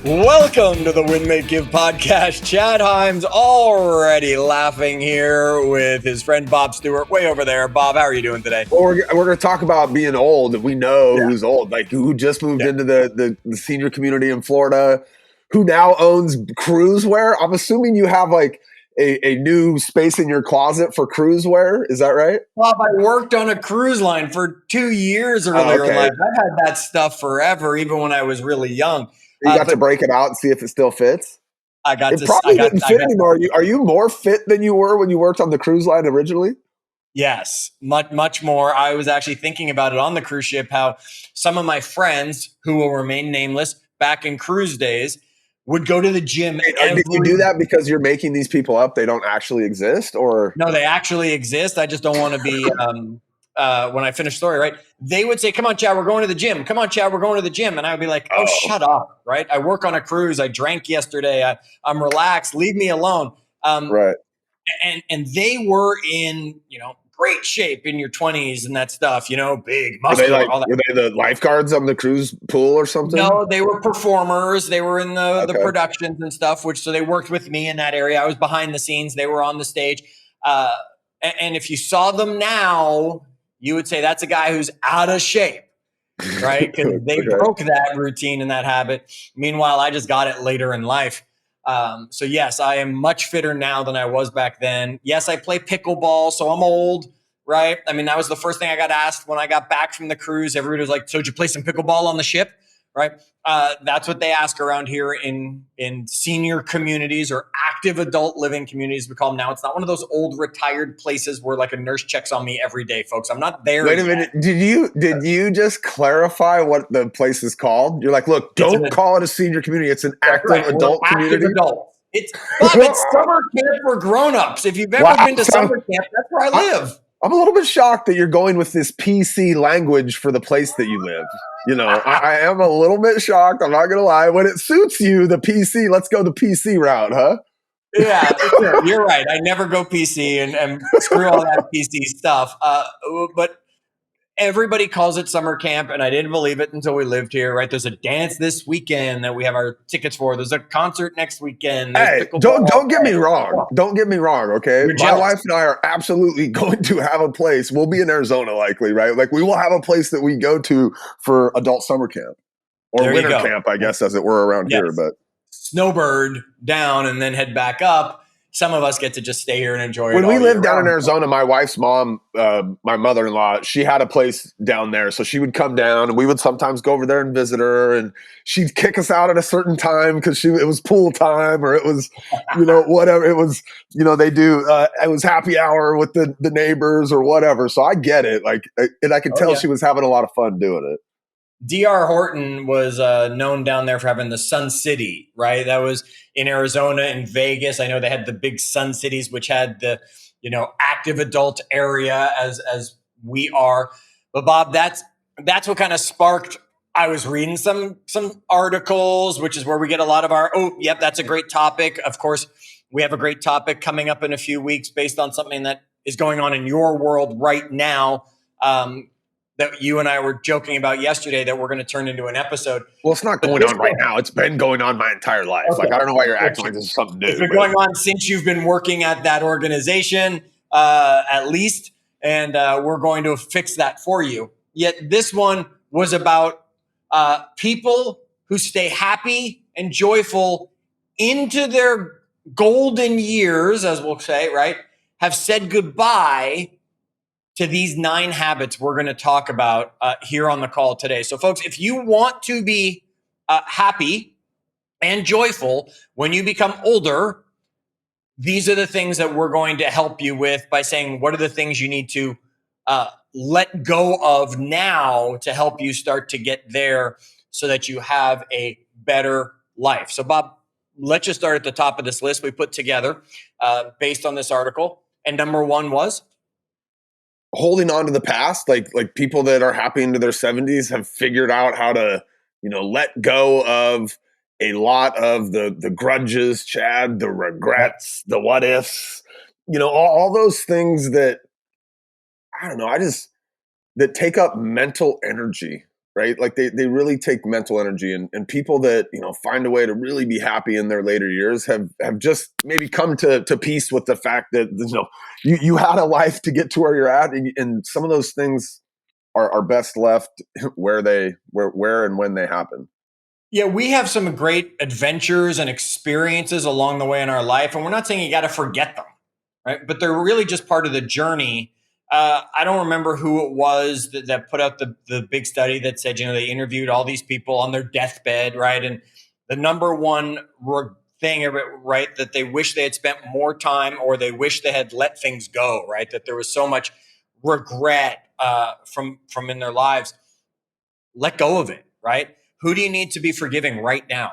Welcome to the Win Make Give podcast. Chad Hyams already laughing here with his friend Bob Stewart way over there. Bob, how are you doing today? Well, we're going to talk about being old. We know who's old, like who just moved into the senior community in Florida, who now owns cruise wear. I'm assuming you have like a new space in your closet for cruise wear. Is that right? Bob, I worked on a cruise line for 2 years earlier in life. I've had that stuff forever, even when I was really young. You got to break it out and see if it still fits? It probably didn't fit anymore. Are you more fit than you were when you worked on the cruise line originally? Yes, much more. I was actually thinking about it on the cruise ship, how some of my friends, who will remain nameless, back in cruise days, would go to the gym. Did you do that because you're making these people up? They don't actually exist? Or no, they actually exist. I just don't want to be when I finish the story, right? They would say, come on, Chad, we're going to the gym. Come on, Chad, we're going to the gym. And I would be like, oh, shut up, right? I work on a cruise. I drank yesterday. I'm relaxed. Leave me alone. Right. And they were in, great shape in your 20s and that stuff, big, muscular, all that. Were they the lifeguards on the cruise pool or something? No, they were performers. They were in the productions and stuff, so they worked with me in that area. I was behind the scenes. They were on the stage. And if you saw them now, you would say that's a guy who's out of shape, right? Because they broke that routine and that habit. Meanwhile, I just got it later in life. So yes, I am much fitter now than I was back then. Yes, I play pickleball, so I'm old, right? I mean, that was the first thing I got asked when I got back from the cruise. Everybody was like, so did you play some pickleball on the ship, right? That's what they ask around here in senior communities or active adult living communities, we call them now. It's not one of those old retired places where like a nurse checks on me every day, folks. I'm not there. Wait a minute. Did you just clarify what the place is called? You're like, look, don't call it a senior community. It's an active adult community. Adult. It's summer camp for grown-ups. If you've ever been to summer camp, that's where I live. I'm a little bit shocked that you're going with this PC language for the place that you live. I am a little bit shocked. I'm not going to lie. When it suits you, the PC, let's go the PC route, huh? Yeah, you're right. I never go PC and screw all that PC stuff. But everybody calls it summer camp, and I didn't believe it until we lived here, right? There's a dance this weekend that we have our tickets for. There's a concert next weekend. Hey, don't get me wrong. Don't get me wrong, okay? My wife and I are absolutely going to have a place. We'll be in Arizona likely, right? Like we will have a place that we go to for adult summer camp or winter camp, I guess, as it were around here. But snowbird down and then head back up. Some of us get to just stay here and enjoy it. When we lived down in Arizona, my wife's mom, my mother-in-law, she had a place down there. So she would come down and we would sometimes go over there and visit her. And she'd kick us out at a certain time because it was pool time or it was, whatever. It was, they do, it was happy hour with the neighbors or whatever. So I get it. And I could tell she was having a lot of fun doing it. D.R. Horton was known down there for having the Sun City, right? That was in Arizona and Vegas. I know they had the big Sun Cities, which had the, active adult area as we are. But Bob, that's what kind of sparked. I was reading some articles, which is where we get a lot of our, that's a great topic. Of course, we have a great topic coming up in a few weeks based on something that is going on in your world right now. That you and I were joking about yesterday that we're going to turn into an episode. Well, it's not going on right now. It's been going on my entire life. Okay. I don't know why you're acting like this is something new. It's been going on since you've been working at that organization, at least, and we're going to fix that for you. Yet this one was about people who stay happy and joyful into their golden years, as we'll say, right, have said goodbye to these 9 habits we're going to talk about here on the call today. So folks, if you want to be happy and joyful when you become older, these are the things that we're going to help you with by saying, what are the things you need to let go of now to help you start to get there so that you have a better life. So Bob, let's just start at the top of this list we put together based on this article. And number 1 was? Holding on to the past, like people that are happy into their 70s have figured out how to, let go of a lot of the grudges, Chad, the regrets, the what ifs, all those things that, I don't know, that take up mental energy. right? Like they really take mental energy, and people that, find a way to really be happy in their later years have just maybe come to peace with the fact that, you had a life to get to where you're at, and some of those things are best left where and when they happen. Yeah, we have some great adventures and experiences along the way in our life, and we're not saying you got to forget them, right? But they're really just part of the journey. I don't remember who it was that put out the big study that said, they interviewed all these people on their deathbed, right? And the number one thing, right, that they wish they had spent more time, or they wish they had let things go, right? That there was so much regret from in their lives. Let go of it, right? Who do you need to be forgiving right now?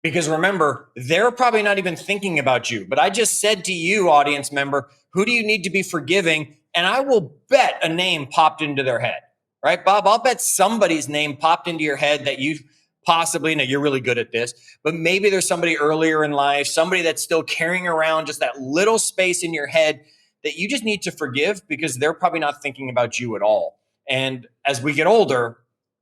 Because remember, they're probably not even thinking about you. But I just said to you, audience member, who do you need to be forgiving? And I will bet a name popped into their head, right? Bob, I'll bet somebody's name popped into your head that you possibly, you're really good at this, but maybe there's somebody earlier in life, somebody that's still carrying around just that little space in your head that you just need to forgive, because they're probably not thinking about you at all. And as we get older,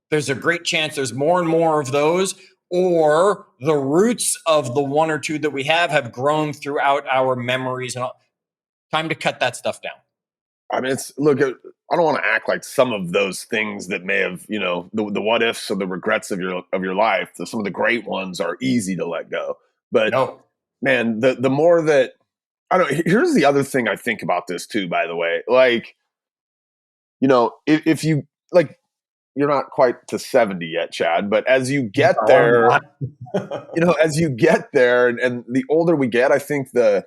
there's a great chance there's more and more of those, or the roots of the one or two that we have grown throughout our memories. And all. Time to cut that stuff down. I mean, I don't want to act like some of those things that may have, the what ifs or the regrets of your life, some of the great ones are easy to let go. But No. man, the more that, I don't, here's the other thing I think about this too, by the way. Like, if you, like, you're not quite to 70 yet, Chad, but as you get there, as you get there, and the older we get, I think the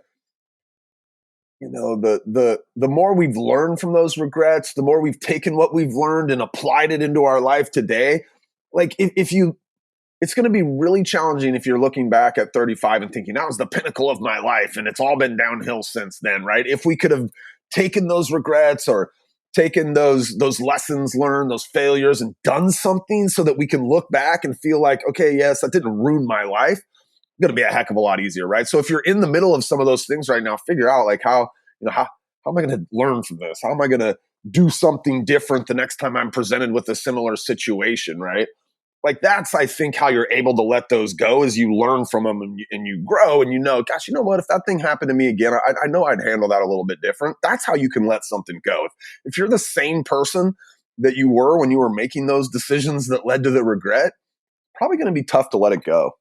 more we've learned from those regrets, the more we've taken what we've learned and applied it into our life today. Like, it's going to be really challenging if you're looking back at 35 and thinking that was the pinnacle of my life and it's all been downhill since then, right? If we could have taken those regrets, or taken those lessons learned, those failures, and done something so that we can look back and feel like, okay, yes, that didn't ruin my life, it's going to be a heck of a lot easier, right? So if you're in the middle of some of those things right now, figure out like how am I going to learn from this? How am I going to do something different the next time I'm presented with a similar situation, right? Like, that's, I think, how you're able to let those go, is you learn from them, and you grow, and gosh, you know what? If that thing happened to me again, I know I'd handle that a little bit different. That's how you can let something go. If you're the same person that you were when you were making those decisions that led to the regret, probably going to be tough to let it go.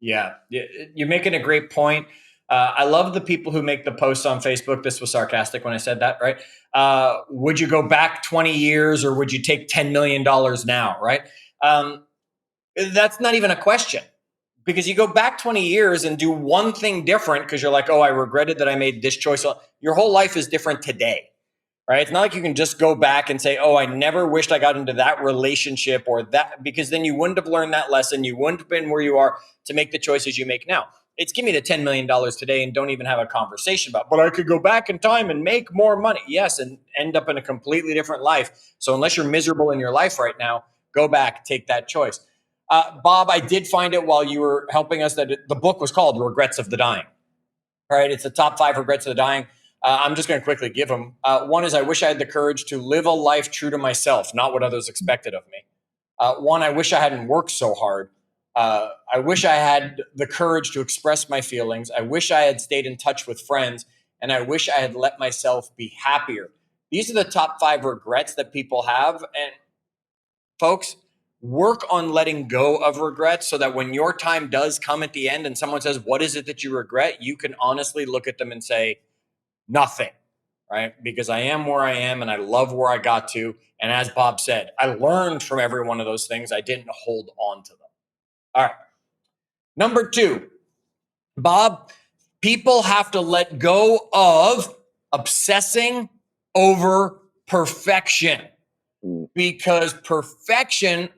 Yeah, you're making a great point. I love the people who make the posts on Facebook. This was sarcastic when I said that, right? Would you go back 20 years, or would you take $10 million now, right? That's not even a question, because you go back 20 years and do one thing different because you're like, oh, I regretted that I made this choice. Your whole life is different today, right? It's not like you can just go back and say, oh, I never wished I got into that relationship or that, because then you wouldn't have learned that lesson. You wouldn't have been where you are to make the choices you make now. It's give me the $10 million today and don't even have a conversation about, but I could go back in time and make more money. Yes, and end up in a completely different life. So unless you're miserable in your life right now, go back, take that choice. Bob, I did find it while you were helping us that the book was called Regrets of the Dying. All right, it's the top 5 regrets of the dying. I'm just going to quickly give them. One is, I wish I had the courage to live a life true to myself, not what others expected of me. One, I wish I hadn't worked so hard. I wish I had the courage to express my feelings. I wish I had stayed in touch with friends, and I wish I had let myself be happier. These are the top 5 regrets that people have. And folks, work on letting go of regrets so that when your time does come at the end and someone says, what is it that you regret? You can honestly look at them and say, nothing, right? Because I am where I am and I love where I got to. And as Bob said, I learned from every one of those things. I didn't hold on to them. All right. Number 2, Bob, people have to let go of obsessing over perfection, because perfection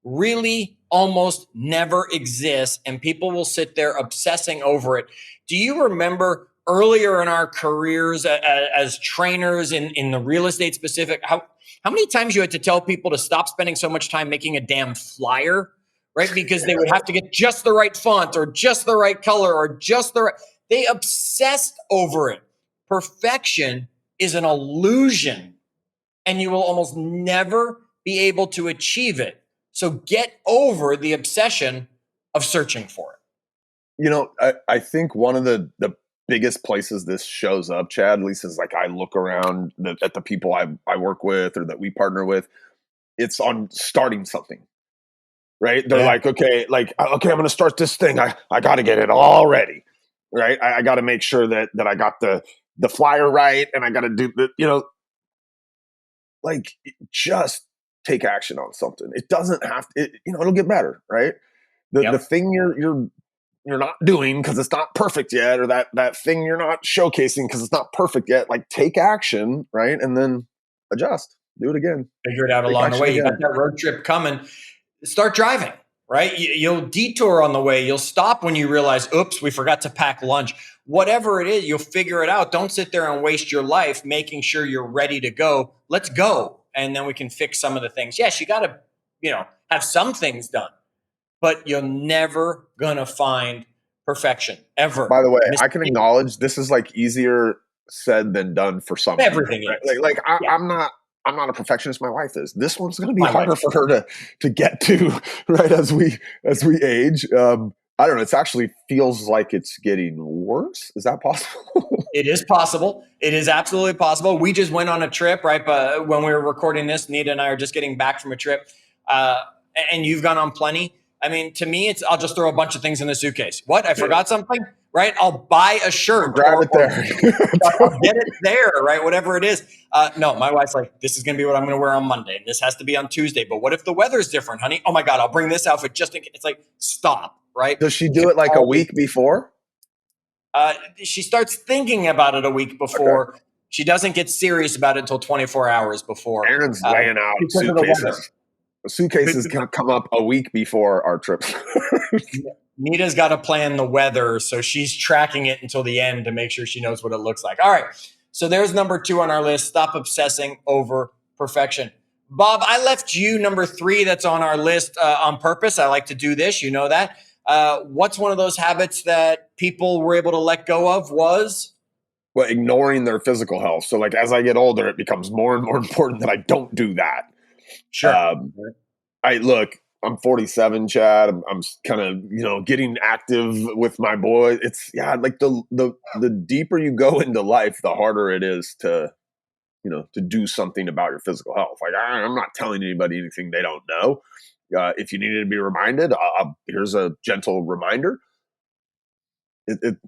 really almost never exists, and people will sit there obsessing over it. Do you remember earlier in our careers as trainers in the real estate specific, how many times you had to tell people to stop spending so much time making a damn flyer, right? Because they would have to get just the right font or just the right color or just the right, they obsessed over it. Perfection is an illusion, and you will almost never be able to achieve it. So get over the obsession of searching for it. You know, I think one of the biggest places this shows up, Chad, at least is like I look around at the people I work with or that we partner with, it's on starting something, right? They're Yeah. like, okay, I'm going to start this thing. I got to get it all ready, right? I got to make sure that I got the flyer right, and I got to do the, like, just take action on something. It doesn't have to, it'll get better, right? The Yep. thing you're not doing because it's not perfect yet, or that thing you're not showcasing because it's not perfect yet, like take action, right? And then adjust, do it again, Figure it out take along the action way. You got again. that road trip coming. Start driving, right? You'll detour on the way. You'll stop when you realize, oops, we forgot to pack lunch. Whatever it is, you'll figure it out. Don't sit there and waste your life making sure you're ready to go. Let's go. And then we can fix some of the things. Yes, you got to, have some things done, but you're never going to find perfection ever. By the way, I can acknowledge this is like easier said than done for some people, Everything right? is. Yeah. I'm not a perfectionist. My wife is. This one's going to be My harder wife. for her to get to, right? As we age. I don't know. It actually feels like it's getting worse. Is that possible? It is possible. It is absolutely possible. We just went on a trip, right? But when we were recording this, Nita and I are just getting back from a trip, and you've gone on plenty. I mean, to me, I'll just throw a bunch of things in the suitcase. What? I forgot something, right? I'll buy a shirt, Grab it there. I'll get it there, right? Whatever it is. No, my wife's like, this is going to be what I'm going to wear on Monday, and this has to be on Tuesday. But what if the weather's different, honey? Oh my God, I'll bring this outfit just in case. It's like, stop, right? Does she do it like a week before? She starts thinking about it a week before. Okay. She doesn't get serious about it until 24 hours before. Aaron's laying out suitcases. The suitcases can come up a week before our trip. Nita's got to plan the weather, so she's tracking it until the end to make sure she knows what it looks like. All right, so there's number 2 on our list. Stop obsessing over perfection. Bob, I left you number 3 that's on our list on purpose. I like to do this. You know that. What's one of those habits that people were able to let go of was? Well, ignoring their physical health. So like as I get older, it becomes more and more important that I don't do that. Sure. I'm 47, Chad. I'm kind of, getting active with my boy. It's like the deeper you go into life, the harder it is to do something about your physical health. Like I'm not telling anybody anything they don't know. If you needed to be reminded, here's a gentle reminder.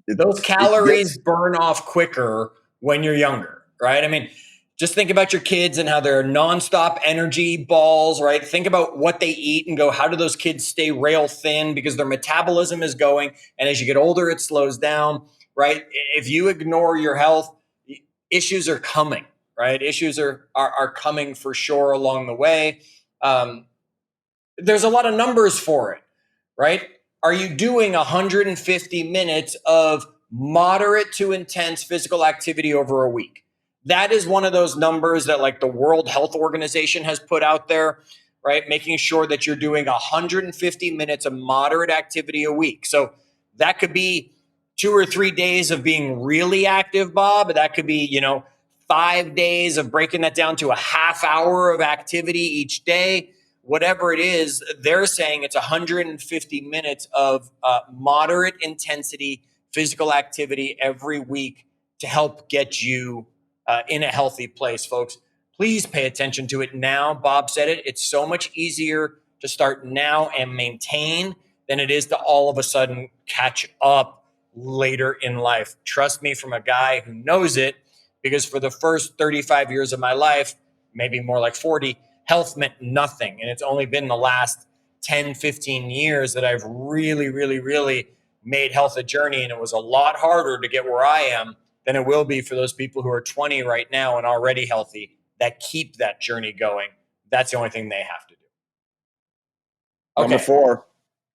Those calories burn off quicker when you're younger, right? I mean, just think about your kids and how they're nonstop energy balls, right? Think about what they eat and go, how do those kids stay rail thin? Because their metabolism is going. And as you get older, it slows down, right? If you ignore your health, issues are coming, right? Issues are coming for sure along the way. There's a lot of numbers for it, right? Are you doing 150 minutes of moderate to intense physical activity over a week? That is one of those numbers that like the World Health Organization has put out there, right? Making sure that you're doing 150 minutes of moderate activity a week. So that could be 2 or 3 days of being really active, Bob. That could be, 5 days of breaking that down to a half hour of activity each day. Whatever it is, they're saying it's 150 minutes of moderate intensity physical activity every week to help get you in a healthy place, folks. Please pay attention to it now. Bob said it. It's so much easier to start now and maintain than it is to all of a sudden catch up later in life. Trust me, from a guy who knows it, because for the first 35 years of my life, maybe more like 40, health meant nothing. And it's only been the last 10, 15 years that I've really, really, really made health a journey. And it was a lot harder to get where I am than it will be for those people who are 20 right now and already healthy that keep that journey going. That's the only thing they have to do. Okay.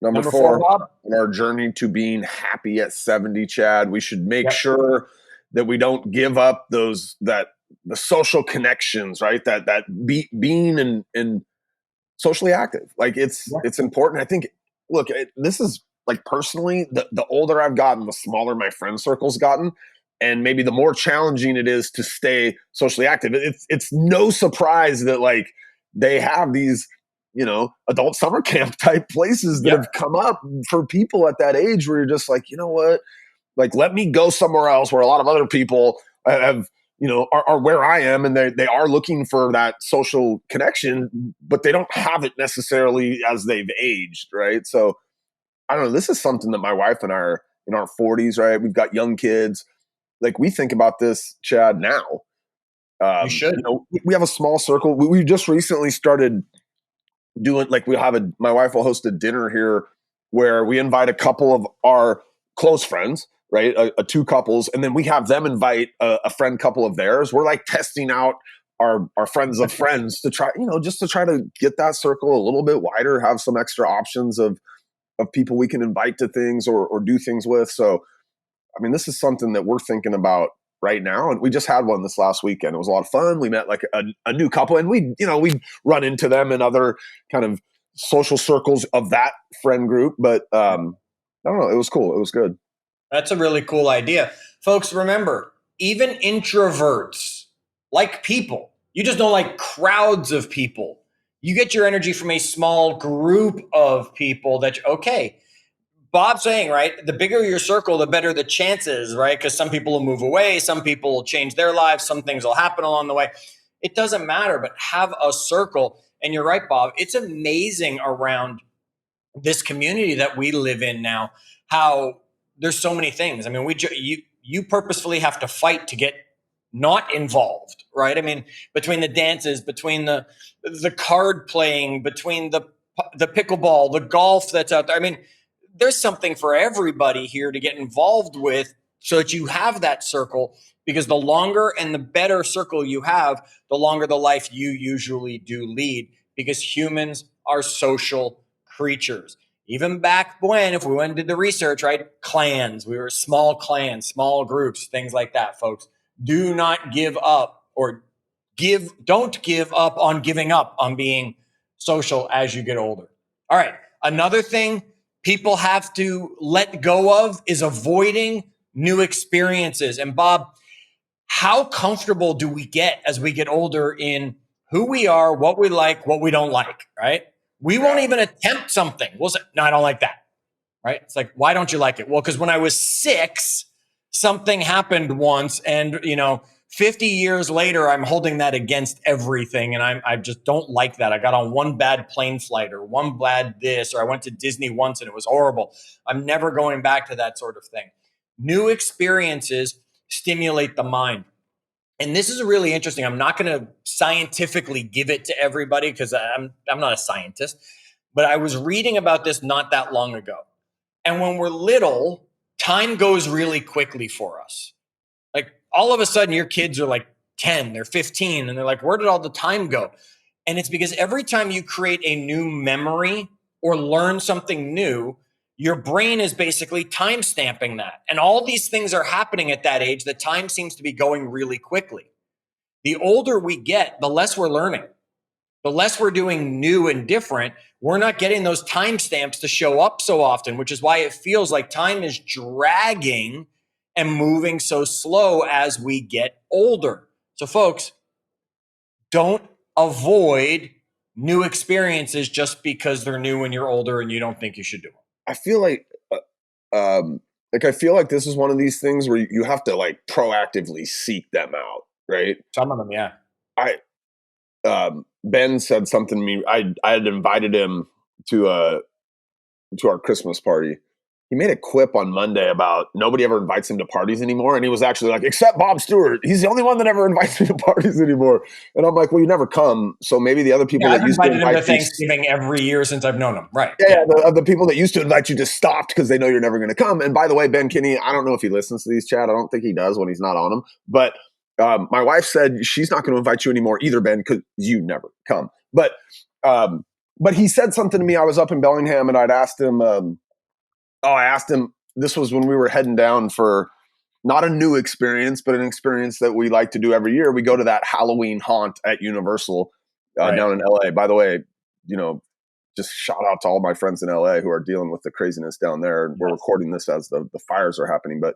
Number four, Bob? on our journey to being happy at 70, Chad, we should make sure that we don't give up the social connections, right? Being and socially active. Like it's important. I think, look, this is like personally, the older I've gotten, the smaller my friend circle's gotten. And maybe the more challenging it is to stay socially active. It's no surprise that like they have these, adult summer camp type places that Yep. have come up for people at that age where you're just like, you know what? Like, let me go somewhere else where a lot of other people have, are where I am, and they are looking for that social connection, but they don't have it necessarily as they've aged, right? So I don't know. This is something that my wife and I are in our 40s, right? We've got young kids. Like, we think about this, Chad, now. You should. We have a small circle. We just recently started doing, like, my wife will host a dinner here where we invite a couple of our close friends, right? Two couples, and then we have them invite a friend couple of theirs. We're like testing out our friends of friends to try, just to try to get that circle a little bit wider, have some extra options of people we can invite to things or do things with. So, I mean, this is something that we're thinking about right now. And we just had one this last weekend. It was a lot of fun. We met like a new couple, and we run into them in other kind of social circles of that friend group. But I don't know. It was cool. It was good. That's a really cool idea. Folks, remember, even introverts like people. You just don't like crowds of people. You get your energy from a small group of people okay. Bob's saying, right, the bigger your circle, the better the chances, right? Because some people will move away, some people will change their lives, some things will happen along the way. It doesn't matter, but have a circle. And you're right, Bob. It's amazing around this community that we live in now, how there's so many things. I mean, you purposefully have to fight to get not involved, right? I mean, between the dances, between the card playing, between the pickleball, the golf that's out there. I mean, there's something for everybody here to get involved with so that you have that circle, because the longer and the better circle you have, the longer the life you usually do lead, because humans are social creatures. Even back when, if we went and did the research, right? Clans, we were small clans, small groups, things like that, folks. Do not give up don't give up on giving up on being social as you get older. All right. Another thing people have to let go of is avoiding new experiences. And Bob, how comfortable do we get as we get older in who we are, what we like, what we don't like, right? We won't even attempt something. We'll say, no, I don't like that, right? It's like, why don't you like it? Well, because when I was 6, something happened once, and 50 years later, I'm holding that against everything, and I just don't like that. I got on one bad plane flight, or one bad this, or I went to Disney once and it was horrible. I'm never going back to that sort of thing. New experiences stimulate the mind. And this is really interesting. I'm not going to scientifically give it to everybody because I'm not a scientist, but I was reading about this not that long ago. And when we're little, time goes really quickly for us. Like, all of a sudden your kids are like 10, they're 15, and they're like, where did all the time go? And it's because every time you create a new memory or learn something new, your brain is basically time stamping that. And all these things are happening at that age. The time seems to be going really quickly. The older we get, the less we're learning, the less we're doing new and different. We're not getting those timestamps to show up so often, which is why it feels like time is dragging and moving so slow as we get older. So, folks, don't avoid new experiences just because they're new when you're older and you don't think you should do them. I feel I feel like this is one of these things where you have to like proactively seek them out, right? Some of them, yeah. I Ben said something to me. I had invited him to our Christmas party. He made a quip on Monday about nobody ever invites him to parties anymore, and he was actually like, except Bob Stewart. He's the only one that ever invites me to parties anymore. And I'm like, well, you never come, so maybe the other people Yeah, that I've used to invited him to invite you, Thanksgiving every year since I've known him. Right. yeah, the people that used to invite you just stopped because they know you're never going to come. And by the way, Ben Kinney, I don't know if he listens to these, Chad. I don't think he does when he's not on them. But my wife said she's not going to invite you anymore either, Ben, because you never come. But he said something to me. I was up in Bellingham, and I'd asked him. I asked him. This was when we were heading down for not a new experience, but an experience that we like to do every year. We go to that Halloween haunt at Universal down in LA. By the way, just shout out to all my friends in LA who are dealing with the craziness down there. Yes. We're recording this as the fires are happening. But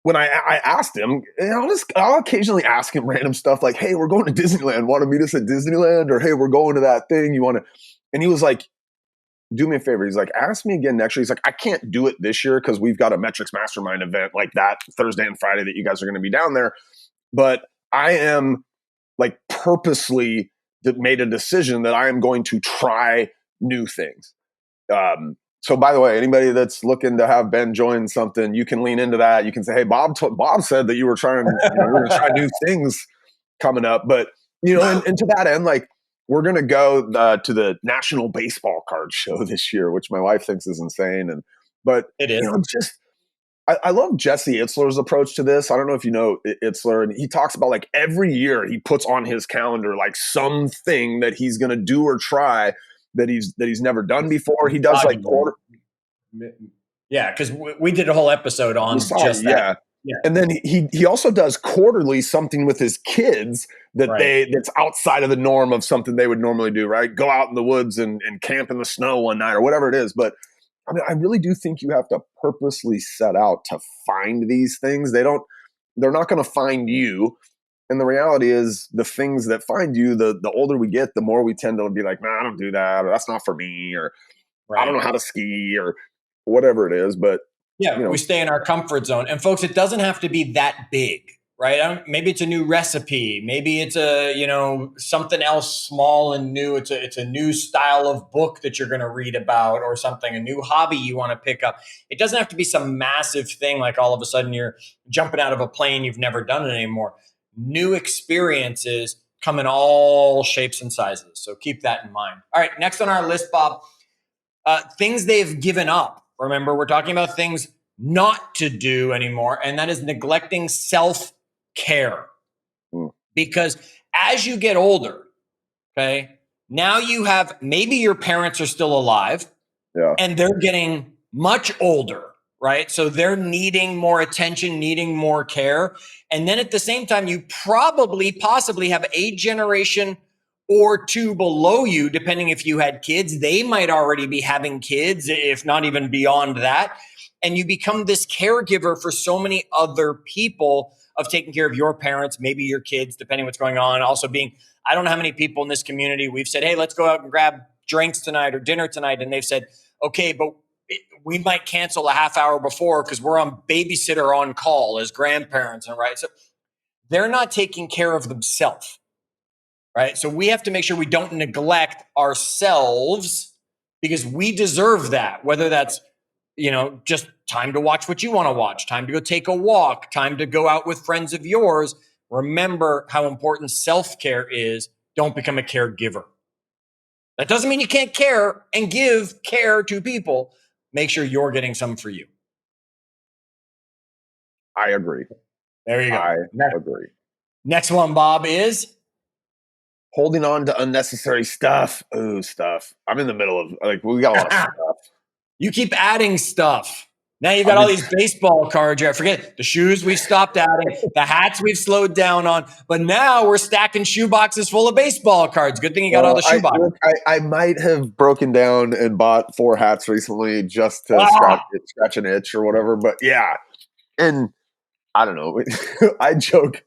when I asked him, and I'll occasionally ask him random stuff like, "Hey, we're going to Disneyland. Want to meet us at Disneyland?" Or, "Hey, we're going to that thing. You want to?" And he was like, "Do me a favor." He's like, "Ask me again next year." He's like, "I can't do it this year because we've got a Metrics Mastermind event like that Thursday and Friday that you guys are going to be down there. But I am like purposely made a decision that I am going to try new things." So by the way, anybody that's looking to have Ben join something, you can lean into that. You can say, "Hey, Bob said that you were trying, we're going to try new things coming up." But, and to that end, like, we're going to go to the National Baseball Card Show this year, which my wife thinks is insane. But It is. I love Jesse Itzler's approach to this. I don't know if you know Itzler, and he talks about like every year he puts on his calendar like something that he's going to do or try that he's never done before. He does like quarter. Yeah, because we did a whole episode on just that. Yeah. And then he also does quarterly something with his kids that's outside of the norm of something they would normally do, right? Go out in the woods and camp in the snow one night or whatever it is. But I mean, I really do think you have to purposely set out to find these things. They're not going to find you. And the reality is the things that find you, the older we get, the more we tend to be like, "Nah, I don't do that," or "That's not for me," or "I don't know how to ski," or whatever it is. But we stay in our comfort zone. And folks, it doesn't have to be that big, right? Maybe it's a new recipe. Maybe it's something else small and new. It's a new style of book that you're going to read about or something, a new hobby you want to pick up. It doesn't have to be some massive thing like all of a sudden you're jumping out of a plane, you've never done it anymore. New experiences come in all shapes and sizes. So keep that in mind. All right, next on our list, Bob, things they've given up. Remember, we're talking about things not to do anymore, and that is neglecting self-care. Because as you get older, okay, now you have, maybe your parents are still alive, and they're getting much older, right? So they're needing more attention, needing more care. And then at the same time, you possibly have a generation or two below you, depending if you had kids. They might already be having kids, if not even beyond that. And you become this caregiver for so many other people of taking care of your parents, maybe your kids, depending what's going on. Also I don't know how many people in this community we've said, "Hey, let's go out and grab drinks tonight or dinner tonight." And they've said, "Okay, but we might cancel a half hour before because we're on babysitter on call as grandparents." And right. So they're not taking care of themselves. Right. So we have to make sure we don't neglect ourselves because we deserve that, whether that's, just time to watch what you want to watch, time to go take a walk, time to go out with friends of yours. Remember how important self-care is. Don't become a caregiver. That doesn't mean you can't care and give care to people. Make sure you're getting some for you. I agree. There you go. I agree. Next one, Bob, is holding on to unnecessary stuff. Ooh, stuff. I'm in the middle of we got a lot of stuff. You keep adding stuff. Now you've got all these baseball cards. I forget the shoes we've stopped adding, the hats we've slowed down on, but now we're stacking shoe boxes full of baseball cards. Good thing you got all the shoe boxes. I might have broken down and bought 4 hats recently just to scratch an itch or whatever. But yeah, and I don't know. I joke.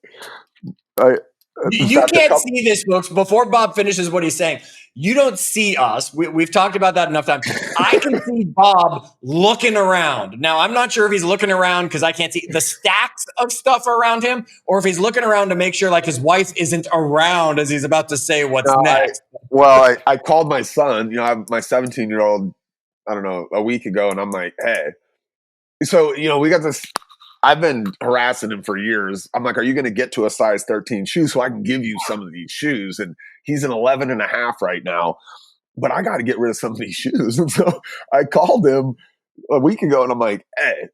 You can't see this, folks. Before Bob finishes what he's saying, you don't see us. We've talked about that enough times. I can see Bob looking around. Now, I'm not sure if he's looking around because I can't see the stacks of stuff around him, or if he's looking around to make sure like his wife isn't around as he's about to say what's next. I called my son, I have my 17-year-old, I don't know, a week ago, and I'm like, "Hey." So, we got this. I've been harassing him for years. I'm like, "Are you going to get to a size 13 shoe so I can give you some of these shoes?" And he's an 11 and a half right now, but I got to get rid of some of these shoes. And so I called him a week ago and I'm like, "Hey,"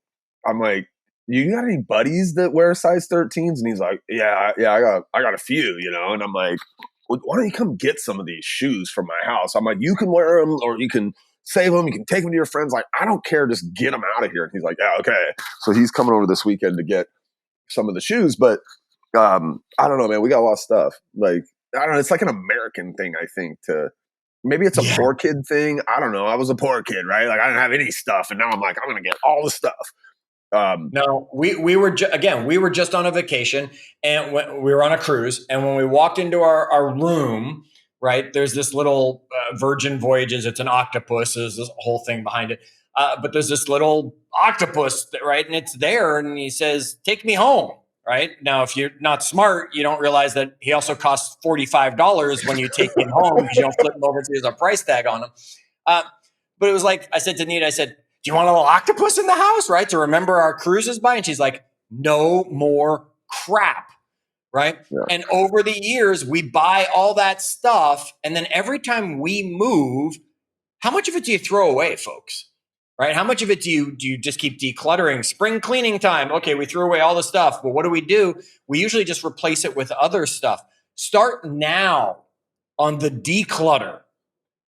I'm like, "You got any buddies that wear size 13s?" And he's like, yeah, I got a few, And I'm like, "Why don't you come get some of these shoes from my house?" I'm like, "You can wear them or you can save them. You can take them to your friends. Like, I don't care. Just get them out of here." And he's like, "Yeah, okay." So he's coming over this weekend to get some of the shoes. But I don't know, man. We got a lot of stuff. Like, I don't know. It's like an American thing, I think. Maybe it's a poor kid thing. I don't know. I was a poor kid, right? Like, I didn't have any stuff. And now I'm like, I'm going to get all the stuff. No, we were again, we were just on a vacation, and we were on a cruise, and when we walked into our room, right, there's this little Virgin Voyages. It's an octopus. There's this whole thing behind it, but there's this little octopus, right, and it's there, and he says, "Take me home." Right now, if you're not smart, you don't realize that he also costs $45 when you take him home because you don't flip him over to there's a price tag on him. Uh, but it was like I said to Nita, I said, "Do you want a little octopus in the house, right, to remember our cruises by?" And she's like, "No more crap." Right. Yeah. And over the years, we buy all that stuff. And then every time we move, how much of it do you throw away, folks? Right? How much of it do you just keep decluttering? Spring cleaning time. Okay, we threw away all the stuff. But what do? We usually just replace it with other stuff. Start now on the declutter,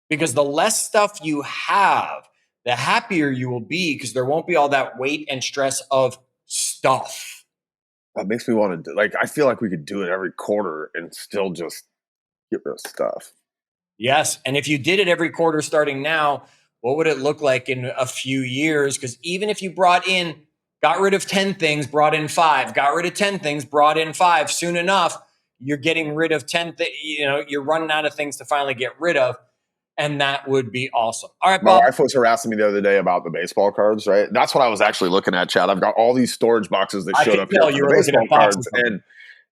because the less stuff you have, the happier you will be, because there won't be all that weight and stress of stuff. That makes me want to do, like, I feel like we could do it every quarter and still just get rid of stuff. Yes. And if you did it every quarter starting now, what would it look like in a few years? Because even if you got rid of 10 things, brought in 5, got rid of 10 things, brought in 5, soon enough, you're getting rid of 10 things. You're running out of things to finally get rid of. And that would be awesome. All right, My Bob. wife was harassing me the other day about the baseball cards, right? That's what I was actually looking at, Chad. I've got all these storage boxes that showed up here for you the were looking baseball at boxes.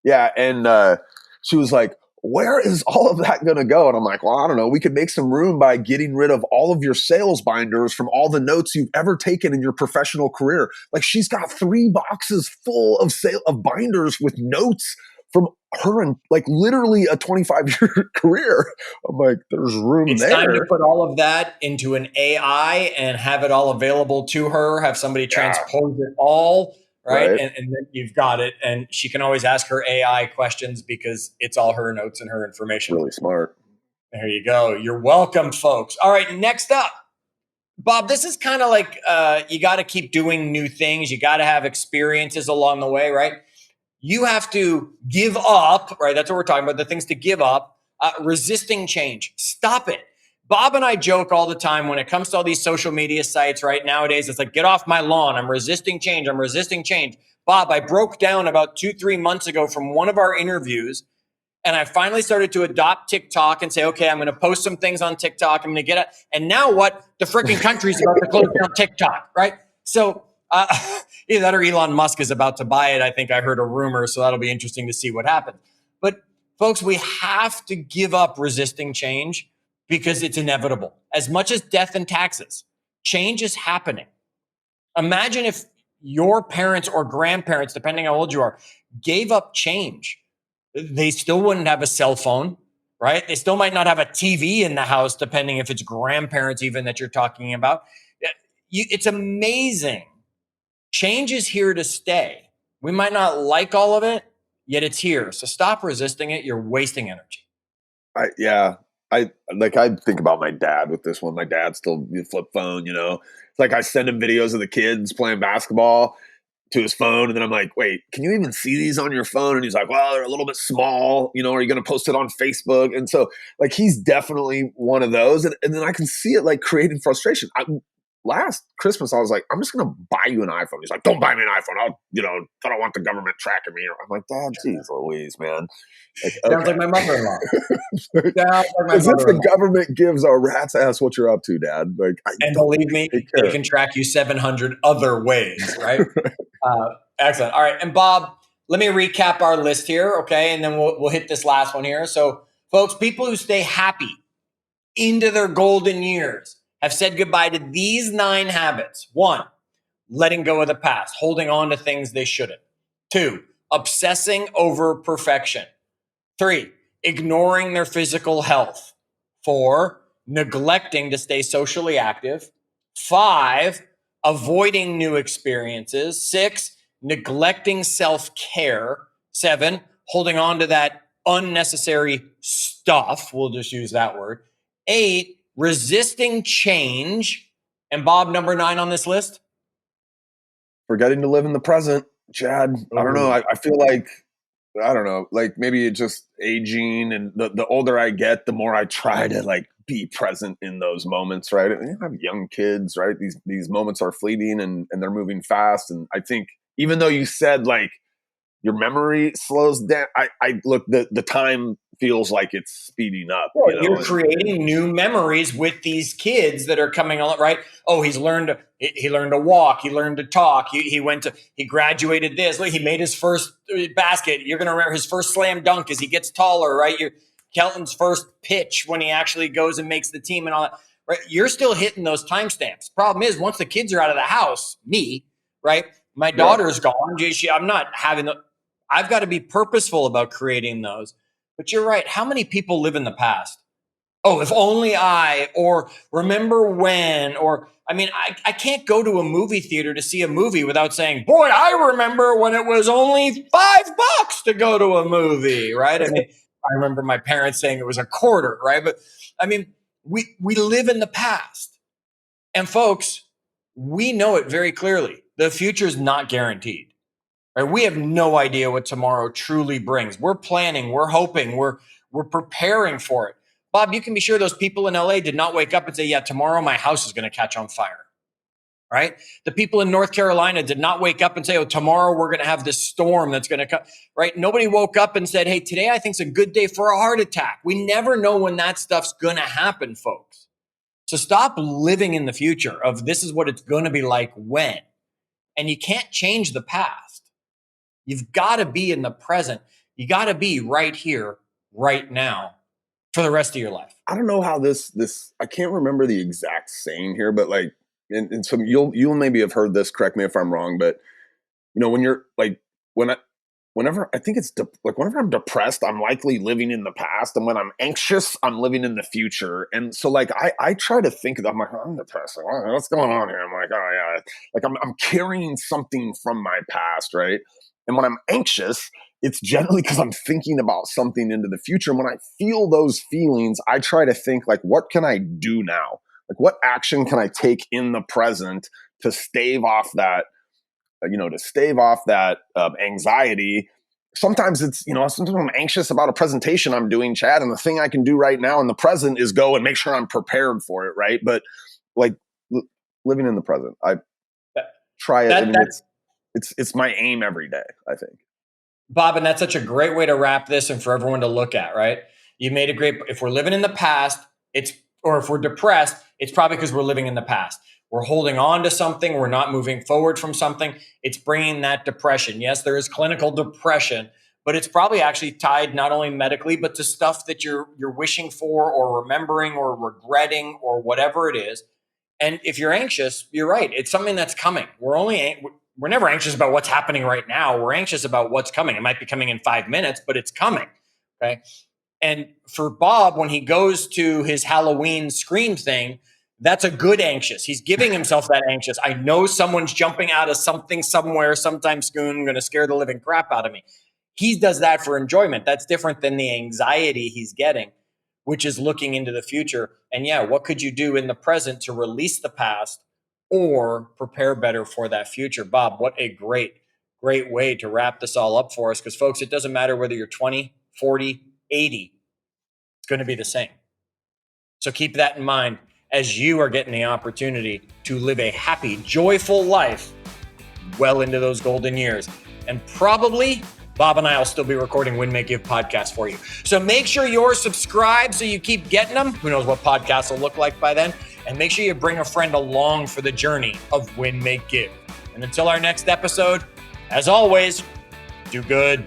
cards. She was like, "Where is all of that going to go?" And I'm like, "Well, I don't know. We could make some room by getting rid of all of your sales binders from all the notes you've ever taken in your professional career." Like, she's got 3 boxes full of binders with notes from her and like literally a 25-year career. I'm like, there's room It's there. time to put all of that into an AI and have it all available to her, have somebody transpose it all, right? And then you've got it. And she can always ask her AI questions because it's all her notes and her information. Really smart. There you go. You're welcome, folks. All right, next up. Bob, this is kind of like you got to keep doing new things. You got to have experiences along the way, right? You have to give up, right? That's what we're talking about, the things to give up. Resisting change. Stop it. Bob and I joke all the time when it comes to all these social media sites, right? Nowadays, it's like, get off my lawn. I'm resisting change. I'm resisting change. Bob, I broke down about 2-3 months ago from one of our interviews, and I finally started to adopt TikTok and say, okay, I'm going to post some things on TikTok. I'm going to get it. And now what? The freaking country's about to close down TikTok, right? So either that or Elon Musk is about to buy it. I think I heard a rumor, so that'll be interesting to see what happens. But folks, we have to give up resisting change because it's inevitable. As much as death and taxes, change is happening. Imagine if your parents or grandparents, depending how old you are, gave up change. They still wouldn't have a cell phone, right? They still might not have a TV in the house, depending if it's grandparents even that you're talking about. It's amazing. Change is here to stay. We might not like all of it, yet it's here. So stop resisting it. You're wasting energy. I think about my dad with this one. My dad still flip phone, It's like I send him videos of the kids playing basketball to his phone, and then I'm like, wait, can you even see these on your phone? And he's like, well, they're a little bit small, are you going to post it on Facebook? And so like, he's definitely one of those. And then I can see it like creating frustration. Last Christmas, I was like, I'm just going to buy you an iPhone. He's like, don't buy me an iPhone. I don't want the government tracking me. I'm like, Dad, geez Louise, man. Like, okay. Sounds like my mother-in-law. As if the government gives a rat's ass what you're up to, Dad. Like, and believe me, they can track you 700 other ways, right? Excellent. All right. And Bob, let me recap our list here, okay? And then we'll hit this last one here. So, folks, people who stay happy into their golden years have said goodbye to these 9 habits. 1, letting go of the past, holding on to things they shouldn't. 2, obsessing over perfection. 3, ignoring their physical health. 4, neglecting to stay socially active. 5, avoiding new experiences. 6, neglecting self-care. 7, holding on to that unnecessary stuff. We'll just use that word. 8, resisting change. And Bob, number 9 on this list? Forgetting to live in the present, Chad. I don't know. I feel like, I don't know, like maybe it's just aging, and the older I get, the more I try to like be present in those moments, right? And you have young kids, right? These moments are fleeting and they're moving fast. And I think even though you said like your memory slows down, I look, the time feels like it's speeding up. Well, You know, you're creating new memories with these kids that are coming along, right? Oh, he learned to walk, he learned to talk, he graduated this. Look, he made his first basket. You're going to remember his first slam dunk as he gets taller, right? Kelton's first pitch when he actually goes and makes the team and all that, right? You're still hitting those timestamps. Problem is, once the kids are out of the house, right? My daughter's gone. I'm not having I've got to be purposeful about creating those. But you're right. How many people live in the past? Oh, if only or remember when, or I mean, I can't go to a movie theater to see a movie without saying, boy, I remember when it was only $5 to go to a movie, right? I mean, I remember my parents saying it was a quarter, right? But I mean, we live in the past. And folks, we know it very clearly. The future is not guaranteed. Right? We have no idea what tomorrow truly brings. We're planning, we're hoping, we're preparing for it. Bob, you can be sure those people in LA did not wake up and say, yeah, tomorrow my house is going to catch on fire. Right? The people in North Carolina did not wake up and say, oh, tomorrow we're going to have this storm that's going to come. Right? Nobody woke up and said, hey, today I think is a good day for a heart attack. We never know when that stuff's going to happen, folks. So stop living in the future of this is what it's going to be like when. And you can't change the past. You've got to be in the present. You got to be right here, right now for the rest of your life. I don't know how this I can't remember the exact saying here, but like, and so you'll maybe have heard this, correct me if I'm wrong, but you know, when you're like, whenever I think it's like whenever I'm depressed, I'm likely living in the past, and when I'm anxious, I'm living in the future. And so like I try to think of, I'm like, oh, I'm depressed. Like, what's going on here? I'm like, oh yeah, like I'm carrying something from my past, right? And when I'm anxious, it's generally because I'm thinking about something into the future. And when I feel those feelings, I try to think like, what can I do now? Like, what action can I take in the present to stave off that, anxiety? Sometimes it's, sometimes I'm anxious about a presentation I'm doing, Chad, and the thing I can do right now in the present is go and make sure I'm prepared for it, right? But like living in the present, I try it. It's my aim every day, I think. Bob, and that's such a great way to wrap this and for everyone to look at, right? You made a great, if we're living in the past, or if we're depressed, it's probably because we're living in the past. We're holding on to something. We're not moving forward from something. It's bringing that depression. Yes, there is clinical depression, but it's probably actually tied not only medically, but to stuff that you're wishing for or remembering or regretting or whatever it is. And if you're anxious, you're right. It's something that's coming. We're never anxious about what's happening right now. We're anxious about what's coming. It might be coming in 5 minutes, but it's coming. Okay. And for Bob, when he goes to his Halloween scream thing, that's a good anxious. He's giving himself that anxious. I know someone's jumping out of something somewhere sometime soon, going to scare the living crap out of me. He does that for enjoyment. That's different than the anxiety he's getting, which is looking into the future. And yeah, what could you do in the present to release the past or prepare better for that future? Bob, what a great way to wrap this all up for us. Because folks, it doesn't matter whether you're 20, 40, 80, it's going to be the same. So keep that in mind as you are getting the opportunity to live a happy, joyful life well into those golden years. And probably Bob and I will still be recording Win, Make, Give podcasts for you. So make sure you're subscribed so you keep getting them. Who knows what podcasts will look like by then. And make sure you bring a friend along for the journey of Win, Make, Give. And until our next episode, as always, do good,